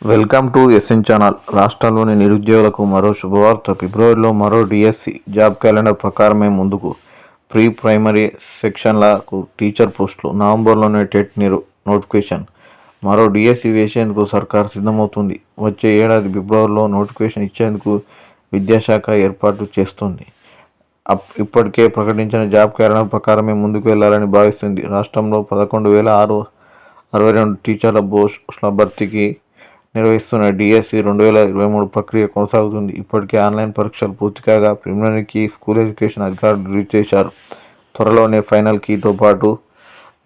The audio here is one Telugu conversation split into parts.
Welcome to SN channel. రాష్ట్రంలోని నిరుద్యోగులకు మరో శుభవార్త. ఫిబ్రవరిలో మరో డిఎస్సి జాబ్ క్యాలెండర్ ప్రకారమే ముందుకు. ప్రీ ప్రైమరీ సెక్షన్లకు టీచర్ పోస్టులు. నవంబర్లోనే టెట్ నోటిఫికేషన్. మరో డిఎస్సి వేసేందుకు సర్కార్ సిద్ధమవుతుంది. వచ్చే ఏడాది ఫిబ్రవరిలో నోటిఫికేషన్ ఇచ్చేందుకు విద్యాశాఖ ఏర్పాటు చేస్తుంది. ఇప్పటికే ప్రకటించిన జాబ్ క్యాలెండర్ ప్రకారమే ముందుకు వెళ్లాలని భావిస్తుంది. రాష్ట్రంలో 11,662 టీచర్ల పోస్టుల భర్తీకి నిర్వహిస్తున్న డిఎస్సి 2023 ప్రక్రియ కొనసాగుతుంది. ఇప్పటికే ఆన్లైన్ పరీక్షలు పూర్తి కాగా ప్రిలిమినరీ కీ స్కూల్ ఎడ్యుకేషన్ అధికారులు రిలీజ్ చేశారు. త్వరలోనే ఫైనల్ కీతో పాటు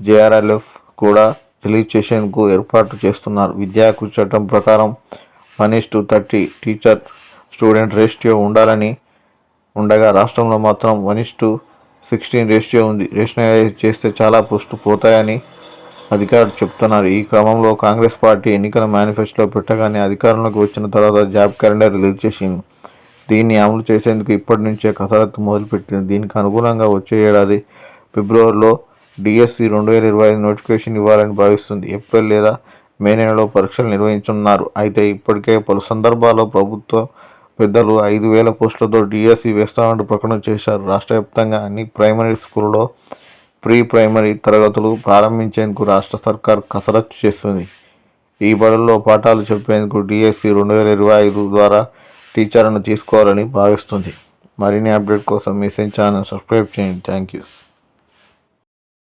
జేఆర్ఎల్ఎఫ్ కూడా రిలీజ్ చేసేందుకు ఏర్పాట్లు చేస్తున్నారు. విద్యా హక్కు చట్టం ప్రకారం 1:30 టీచర్ స్టూడెంట్ రేషియో ఉండాలని ఉండగా రాష్ట్రంలో మాత్రం 1:16 రేషియో ఉంది. రేషనలైజ్ చేస్తే చాలా పోస్టులు పోతాయని అధికారులు చెబుతున్నారు. ఈ క్రమంలో కాంగ్రెస్ పార్టీ ఎన్నికల మేనిఫెస్టోలో పెట్టగానే అధికారంలోకి వచ్చిన తర్వాత జాబ్ క్యాలెండర్ రిలీజ్ చేసింది. దీన్ని అమలు చేసేందుకు ఇప్పటి నుంచే కసరత్తు మొదలుపెట్టింది. దీనికి అనుగుణంగా వచ్చే ఏడాది ఫిబ్రవరిలో డిఎస్సి 2025 నోటిఫికేషన్ ఇవ్వాలని భావిస్తుంది. ఏప్రిల్ లేదా మే నెలలో పరీక్షలు నిర్వహించనున్నారు. అయితే ఇప్పటికే పలు సందర్భాల్లో ప్రభుత్వ పెద్దలు 5,000 పోస్టులతో డిఎస్సి వేస్తామంటూ ప్రకటన చేశారు. రాష్ట్ర వ్యాప్తంగా అన్ని ప్రైమరీ స్కూళ్లలో ప్రీ ప్రైమరీ తరగతులు ప్రారంభించేందుకు రాష్ట్ర సర్కార్ కసరత్తు చేస్తుంది. ఈ బడుల్లో పాఠాలు చెప్పేందుకు డిఎస్సి 2025 ద్వారా టీచర్లను తీసుకోవాలని భావిస్తుంది. మరిన్ని అప్డేట్ కోసం ఎస్ఎన్ ఛానల్ సబ్స్క్రైబ్ చేయండి. Thank you.